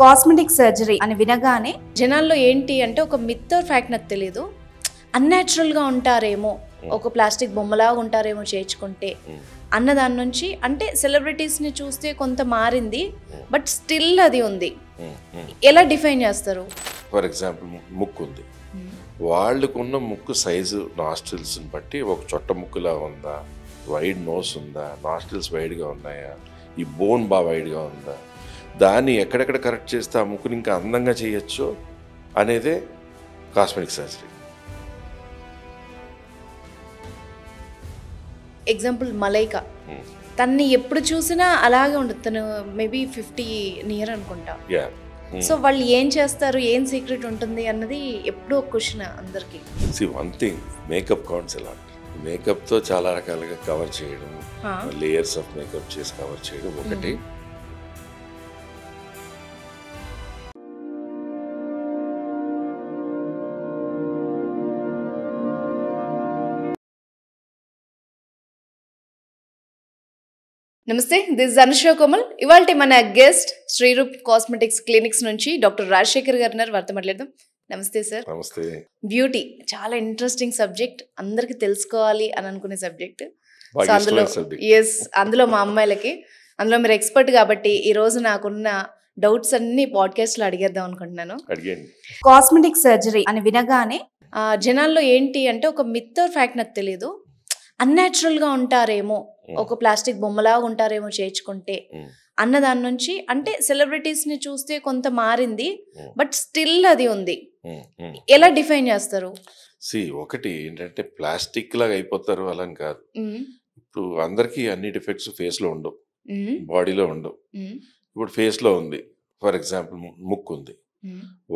Cosmetic surgery అని వినగానే జనాల్లో ఏంటి అంటే ఒక మిత్ ఆర్ ఫ్యాక్ట్ నాకు తెలియదు, అన్యాచురల్గా ఉంటారేమో, ఒక ప్లాస్టిక్ బొమ్మలాగా ఉంటారేమో చేర్చుకుంటే అన్న దాని నుంచి, అంటే సెలబ్రిటీస్ని చూస్తే కొంత మారింది బట్ స్టిల్ అది ఉంది. ఎలా డిఫైన్ చేస్తారు? ఫర్ ఎగ్జాంపుల్ ముక్కు ఉంది, వాళ్ళకున్న ముక్కు సైజు నాస్ట్రిల్స్ని బట్టి ఒక చొట్ట ముక్కులా ఉందా, వైడ్ నోస్ ఉందా, నాస్ట్రిల్స్ వైడ్గా ఉన్నాయా, ఈ బోన్ బాగా వైడ్గా ఉందా, దాన్ని ఎక్కడెక్కడ కరెక్ట్ చేస్తే ఆ ముక్కుని ఇంకా అందంగా చేయొచ్చు అనేదే కాస్మెటిక్ సర్జరీ. ఎగ్జాంపుల్ మలైకా, తన్ని ఎప్పుడు చూసినా అలాగే ఉండదు, తను మేబీ 50 నియర్ అనుకుంటా. సో వాళ్ళు ఏం చేస్తారు, ఏం సీక్రెట్ ఉంటుంది అన్నది ఎప్పుడూ ఒక క్వశ్చన్ అందరికి. వన్ థింగ్, మేకప్ కౌంట్స్ ఎలా, మేకప్తో చాలా రకాలుగా కవర్ చేయడం, లేయర్స్ ఆఫ్ మేకప్ చేసి కవర్ చేయడం ఒకటి. నమస్తే, దిస్ అనుష కోమల్. ఇవాళ మన గెస్ట్ శ్రీరూప్ కాస్మెటిక్స్ క్లినిక్స్ నుంచి డాక్టర్ రాజశేఖర్ గారు ఉన్నారు, వారితో మాట్లాడదాం. నమస్తే సార్. నమస్తే. బ్యూటీ చాలా ఇంట్రెస్టింగ్ సబ్జెక్ట్, అందరికి తెలుసుకోవాలి అని అనుకునే సబ్జెక్ట్. సో అందులో మా అమ్మాయిలకి, అందులో మీరు ఎక్స్పర్ట్ కాబట్టి ఈ రోజు నాకున్న డౌట్స్ అన్ని పాడ్కాస్ట్ లో అడిగేద్దాం అనుకుంటున్నాను. కాస్మెటిక్ సర్జరీ అని వినగానే జనాల్లో ఏంటి అంటే ఒక మిత్ ఆర్ ఫ్యాక్ట్ నాకు తెలియదు, అన్యాచురల్ గా ఉంటారేమో, ఒక ప్లాస్టిక్ బొమ్మలాగా ఉంటారేమో చేర్చుకుంటే అన్న దాని నుంచి, అంటే సెలబ్రిటీస్ ని చూస్తే కొంత మారింది బట్ స్టిల్ అది ఉంది. ఎలా డిఫైన్ చేస్తారు? ఒకటి ఏంటంటే ప్లాస్టిక్ లాగా అయిపోతారు అలా కాదు. ఇప్పుడు అందరికి అన్ని డిఫెక్ట్స్ ఫేస్ లో ఉండవు, బాడీలో ఉండవు. ఇప్పుడు ఫేస్ లో ఉంది, ఫర్ ఎగ్జాంపుల్ ముక్కు ఉంది,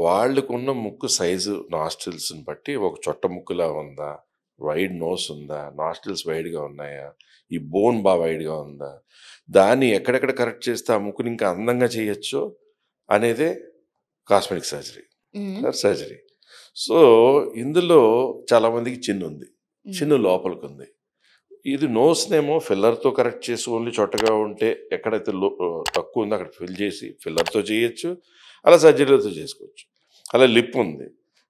వాళ్ళకున్న ముక్కు సైజు నాస్ట్రిల్స్ని బట్టి ఒక చొట్ట ముక్కులా ఉందా, వైడ్ నోస్ ఉందా, నాస్ట్రిల్స్ వైడ్గా ఉన్నాయా, ఈ బోన్ బాగా వైడ్గా ఉందా, దాన్ని ఎక్కడెక్కడ కరెక్ట్ చేస్తే ఆ ముక్కుని ఇంకా అందంగా చేయొచ్చు అనేదే కాస్మెటిక్ సర్జరీ. సో ఇందులో చాలామందికి చిన్ను ఉంది, చిన్ను లోపలికి ఉంది. ఇది నోస్నేమో ఫిల్లర్తో కరెక్ట్ చేసి ఓన్లీ చొట్టగా ఉంటే ఎక్కడైతే తక్కువ ఉందో అక్కడ ఫిల్ చేసి ఫిల్లర్తో చేయొచ్చు, అలా సర్జరీతో చేసుకోవచ్చు. అలా లిప్ ఉంది,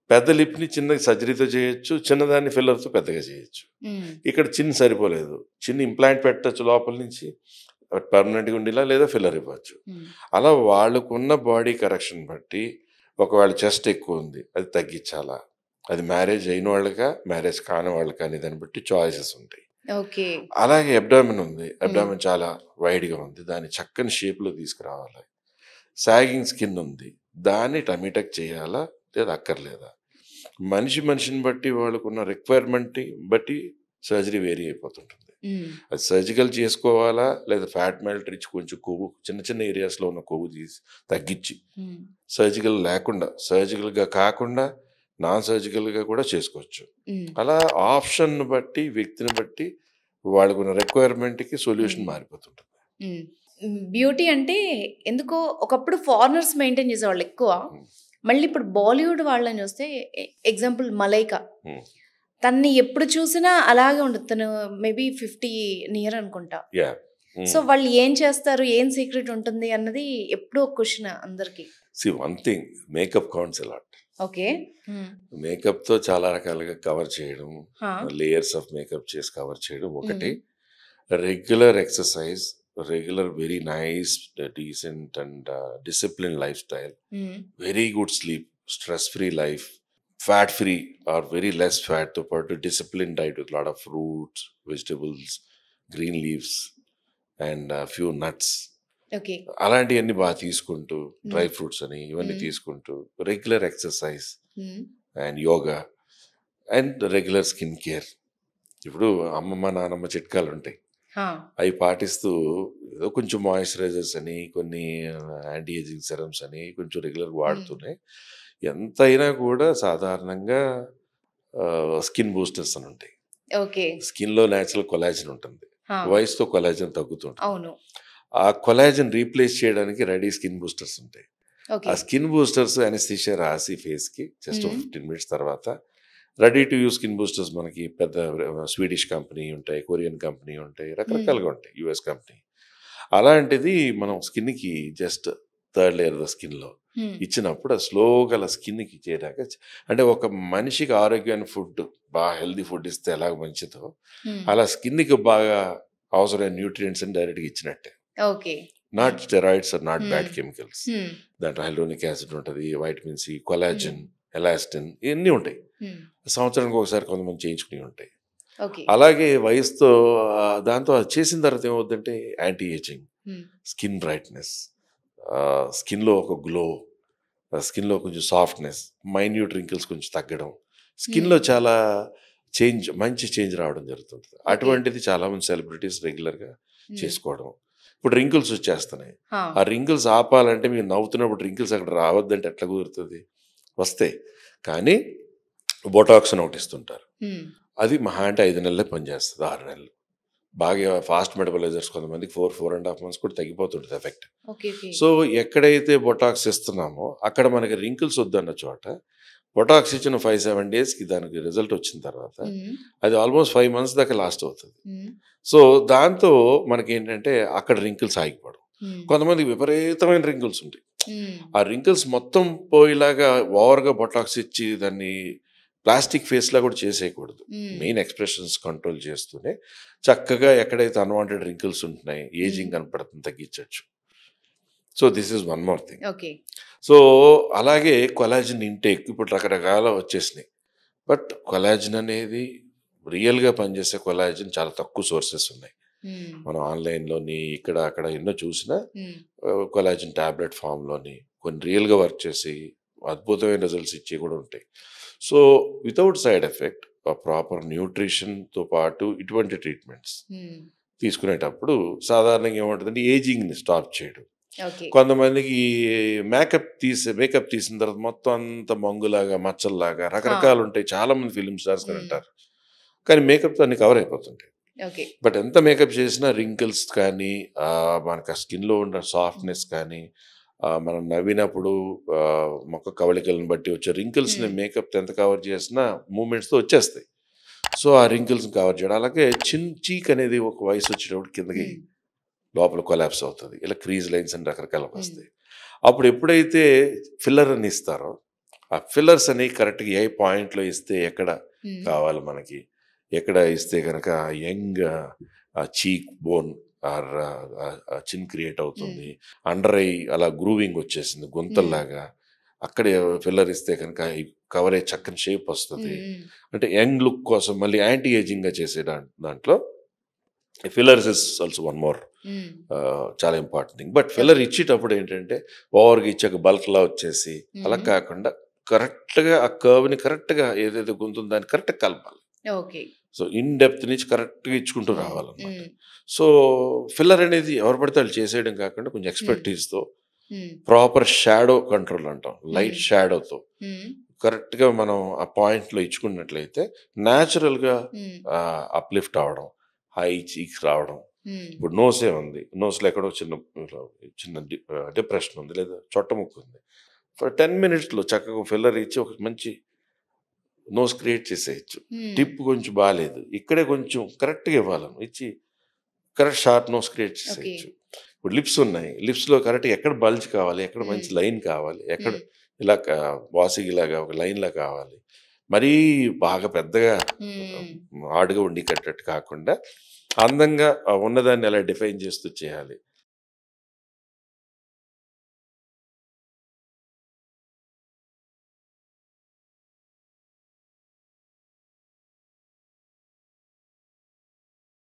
పెద్ద లిప్ని చిన్న సర్జరీతో చేయొచ్చు, చిన్నదాన్ని ఫిల్లర్తో పెద్దగా చేయొచ్చు. ఇక్కడ చిన్న సరిపోలేదు, చిన్న ఇంప్లాంట్ పెట్టచ్చు లోపల నుంచి, పర్మనెంట్గా ఉండేలా, లేదా ఫిల్లర్ ఇవ్వచ్చు. అలా వాళ్ళకున్న బాడీ కరెక్షన్ బట్టి ఒకవేళ చెస్ట్ ఎక్కువ ఉంది అది తగ్గించాలా, అది మ్యారేజ్ అయిన వాళ్ళకా మ్యారేజ్ కాని వాళ్ళకా అనే దాన్ని బట్టి చాయిసెస్ ఉంటాయి. అలాగే అబ్డామిన్ ఉంది, అబ్డామిన్ చాలా వైడ్గా ఉంది, దాన్ని చక్కని షేప్లో తీసుకురావాలి. సాగింగ్ స్కిన్ ఉంది, దాన్ని టమీటక్ చేయాలా లేదా అక్కర్లేదా, మనిషిని బట్టి వాళ్ళకున్న రిక్వైర్మెంట్ బట్టి సర్జరీ వేరీ అయిపోతుంటుంది. అది సర్జికల్ చేసుకోవాలా లేదా ఫ్యాట్ మెల్ట్ ఇచ్చి కొంచెం కొవ్వు చిన్న చిన్న ఏరియాస్లో ఉన్న కొవ్వు తీసి తగ్గించి, సర్జికల్గా కాకుండా నాన్ సర్జికల్గా కూడా చేసుకోవచ్చు. అలా ఆప్షన్ బట్టి వ్యక్తిని బట్టి వాళ్ళకున్న రిక్వైర్మెంట్కి సొల్యూషన్ మారిపోతుంటుంది. బ్యూటీ అంటే ఎందుకో ఒకప్పుడు ఫారినర్స్ మెయింటైన్ చేసేవాళ్ళు ఎక్కువ, మళ్ళీ ఇప్పుడు బాలీవుడ్ వాళ్ళని చూస్తే ఎగ్జాంపుల్ మలైకా, తన్ని ఎప్పుడు చూసినా అలాగే ఉండదు, తను మేబీ 50 నియర్ అనుకుంటా. సో వాళ్ళు ఏం చేస్తారు, ఏం సీక్రెట్ ఉంటుంది అన్నది ఎప్పుడూ ఒక క్వశ్చన్ అందరికి. వన్ థింగ్, మేకప్ కౌంట్స్ ఎలా, మేకప్తో చాలా రకాలుగా కవర్ చేయడం, లేయర్స్ ఆఫ్ మేకప్ చేసి కవర్ చేయడం ఒకటి. Regular exercise, regular very nice decent and disciplined lifestyle, very good sleep, stress free life, fat free or very less fat to part to disciplined diet with a lot of fruits, vegetables, green leaves and a few nuts. అలాంటివన్నీ బాగా తీసుకుంటూ, dry fruits అని ఇవన్నీ తీసుకుంటూ, regular exercise and yoga and regular skin care. ఇప్పుడు అమ్మమ్మ నానమ్మ చిట్కాలు ఉంటాయి, అవి పాటిస్తూ ఏదో కొంచెం మాయిశ్చరైజర్స్ అని, కొన్ని యాంటీ ఏజింగ్ సెరమ్స్ అని కొంచెం రెగ్యులర్ వాడుతూనే ఎంతైనా కూడా సాధారణంగా స్కిన్ బూస్టర్స్ అని ఉంటాయి. స్కిన్లో న్యాచురల్ కొలాజన్ ఉంటుంది, వయసుతో కొలాజన్ తగ్గుతుంటుంది. ఆ కొలాజన్ రీప్లేస్ చేయడానికి రెడీ స్కిన్ బూస్టర్స్ ఉంటాయి. ఆ స్కిన్ బూస్టర్స్ అనెస్థీషియా రాసి ఫేస్కి జస్ట్ 15 minutes తర్వాత ready to use skin boosters మనకి పెద్ద స్వీడిష్ కంపెనీ ఉంటాయి, కొరియన్ కంపెనీ ఉంటాయి, రకరకాలుగా ఉంటాయి, యుఎస్ కంపెనీ. అలాంటిది మనం స్కిన్కి జస్ట్ థర్డ్ లేయర్ స్కిన్లో ఇచ్చినప్పుడు అది స్లోగా అలా స్కిన్కి చేరాక అంటే ఒక మనిషికి ఆరోగ్యమైన ఫుడ్ బాగా హెల్దీ ఫుడ్ ఇస్తే ఎలాగ మంచిదో అలా స్కిన్కి బాగా అవసరమైన న్యూట్రియంట్స్ అని డైరెక్ట్గా ఇచ్చినట్టే. Okay. Not steroids or not bad chemicals. దాంట్లో హైలోనిక్ యాసిడ్ ఉంటుంది, వైటమిన్ సి, కొలాజిన్, ఎలాస్టిన్ ఇవన్నీ ఉంటాయి. సంవత్సరానికి ఒకసారి కొంతమంది చేయించుకుని ఉంటాయి. అలాగే వయసుతో దాంతో అది చేసిన తర్వాత ఏమవుతుందంటే యాంటీ ఏజింగ్, స్కిన్ బ్రైట్నెస్, స్కిన్లో ఒక గ్లో, స్కిన్లో కొంచెం సాఫ్ట్నెస్, మైన్యూట్ రింకిల్స్ కొంచెం తగ్గడం, స్కిన్లో చాలా మంచి చేంజ్ రావడం జరుగుతుంది. అటువంటిది చాలామంది సెలబ్రిటీస్ రెగ్యులర్గా చేసుకోవడం. ఇప్పుడు రింకిల్స్ వచ్చేస్తున్నాయి. ఆ రింకిల్స్ ఆపాలంటే మీరు నవ్వుతున్నప్పుడు రింకిల్స్ అక్కడ రావద్దంటే ఎట్లా కుదురుతుంది? వస్తాయి, కానీ బొటాక్స్ అని ఒకటి ఇస్తుంటారు. అది మహా అంటే 5 నెలలే పనిచేస్తుంది, 6 నెలలు. బాగా ఫాస్ట్ మెటబలైజర్స్ కొంతమందికి 4.5 months కూడా తగ్గిపోతుంటుంది ఎఫెక్ట్. సో ఎక్కడైతే బొటాక్స్ ఇస్తున్నామో అక్కడ మనకి రింకిల్స్ వద్దన్న చోట బొటాక్స్ ఇచ్చిన 5-7 daysకి దానికి రిజల్ట్ వచ్చిన తర్వాత అది ఆల్మోస్ట్ 5 months దాకా లాస్ట్ అవుతుంది. సో దాంతో మనకి ఏంటంటే అక్కడ రింకిల్స్ ఆగిపోవడం. కొంతమందికి విపరీతమైన రింకిల్స్ ఉంటాయి. ఆ రింకిల్స్ మొత్తం పోయేలాగా ఓవర్గా బొటాక్స్ ఇచ్చి దాన్ని ప్లాస్టిక్ ఫేస్లా కూడా చేసేయకూడదు. మెయిన్ ఎక్స్ప్రెషన్స్ కంట్రోల్ చేస్తూనే చక్కగా ఎక్కడైతే అన్వాంటెడ్ రింకిల్స్ ఉంటున్నాయి, ఏజింగ్ కనపడుతుంది, తగ్గించవచ్చు. So this is one more thing. So అలాగే కొలాజిన్ ఇంటేక్ ఇప్పుడు రకరకాల వచ్చేసినాయి. బట్ కొలాజిన్ అనేది రియల్గా పనిచేసే కొలాజిన్ చాలా తక్కువ సోర్సెస్ ఉన్నాయి. మనం ఆన్లైన్లోని ఇక్కడ అక్కడ ఎన్నో చూసినా కొలాజిన్ టాబ్లెట్ ఫామ్లోని కొన్ని రియల్గా వర్క్ చేసి అద్భుతమైన రిజల్ట్స్ ఇచ్చి కూడా ఉంటాయి. So without side effect proper న్యూట్రిషన్తో పాటు ఇటువంటి ట్రీట్మెంట్స్ తీసుకునేటప్పుడు సాధారణంగా ఏమంటుందంటే ఏజింగ్ని స్టాప్ చేయడం. కొంతమందికి మేకప్ తీసిన తర్వాత మొత్తం అంత మంగులాగా మచ్చల్లాగా రకరకాలు ఉంటాయి. చాలా మంది ఫిలిం స్టార్స్ అని అంటారు, కానీ మేకప్ అన్ని కవర్ అయిపోతుంటాయి. బట్ ఎంత మేకప్ చేసినా రింకిల్స్ కానీ మనకు ఆ స్కిన్లో ఉన్న సాఫ్ట్నెస్ కానీ మనం నవ్వినప్పుడు మొక్క కవళికలను బట్టి వచ్చే రింకిల్స్ని మేకప్ ఎంత కవర్ చేసినా మూమెంట్స్తో వచ్చేస్తాయి. సో ఆ రింకిల్స్ని కవర్ చేయడం. అలాగే చీక్ అనేది ఒక వయసు వచ్చేటప్పుడు కిందకి లోపల కొలాప్స్ అవుతుంది, ఇలా క్రీజ్ లైన్స్ అని రకరకాల వస్తాయి. అప్పుడు ఎప్పుడైతే ఫిల్లర్ అని ఇస్తారో ఆ ఫిల్లర్స్ అని కరెక్ట్గా ఏ పాయింట్లో ఇస్తే ఎక్కడ కావాలి మనకి, ఎక్కడ ఇస్తే కనుక యంగ్ చీక్ బోన్ ఆర్ చిన్ క్రియేట్ అవుతుంది, అండర్ ఐ అలా గ్రూవింగ్ వచ్చేసింది గుంతల్లాగా, అక్కడే ఫిల్లర్ ఇస్తే కనుక కవర్ అయ్యే చక్కని షేప్ వస్తుంది. అంటే యంగ్ లుక్ కోసం మళ్ళీ యాంటీ ఏజింగ్గా చేసే దాంట్లో fillers is also one more చాలా ఇంపార్టెంట్ థింగ్. బట్ ఫిల్లర్ ఇచ్చేటప్పుడు ఏంటంటే ఓవర్గా ఇచ్చాక బల్క్లా వచ్చేసి అలా కాకుండా కరెక్ట్గా ఆ కర్వ్ని కరెక్ట్గా ఏదైతే గుంతుందో దాన్ని కరెక్ట్గా కలపాలి. సో ఇన్ డెప్త్ నుంచి కరెక్ట్గా ఇచ్చుకుంటూ రావాలన్నమాట. సో ఫిల్లర్ అనేది ఎవరు పడితే వాళ్ళు చేసేయడం కాకుండా కొంచెం ఎక్స్పర్టీస్తో ప్రాపర్ షాడో కంట్రోల్ అంటాం, లైట్ షాడోతో కరెక్ట్గా మనం ఆ పాయింట్లో ఇచ్చుకున్నట్లయితే న్యాచురల్గా అప్లిఫ్ట్ అవడం, హై చీక్స్ రావడం. ఇప్పుడు నోసే ఉంది, నోస్లో ఎక్కడో చిన్న డిప్రెషన్ ఉంది లేదా చొట్ట ముక్కు ఉంది, ఫర్ 10 minutes చక్కగా ఫిల్లర్ ఇచ్చి ఒక మంచి నోస్ క్రియేట్ చేసేయచ్చు. టిప్ కొంచెం బాగాలేదు, ఇక్కడే కొంచెం కరెక్ట్గా ఇవ్వాలను ఇచ్చి కరెక్ట్ షార్ప్ నోస్ క్రియేట్ చేసేయచ్చు. ఇప్పుడు లిప్స్ ఉన్నాయి, లిప్స్లో కరెక్ట్గా ఎక్కడ బల్జ్ కావాలి, ఎక్కడ మంచి లైన్ కావాలి, ఎక్కడ ఇలా వాసిగ్ ఇలాగా ఒక లైన్లా కావాలి, మరీ బాగా పెద్దగా ఆడుగా ఉండి కట్టట్టు కాకుండా అందంగా ఉన్నదాన్ని ఎలా డిఫైన్ చేస్తూ చేయాలి.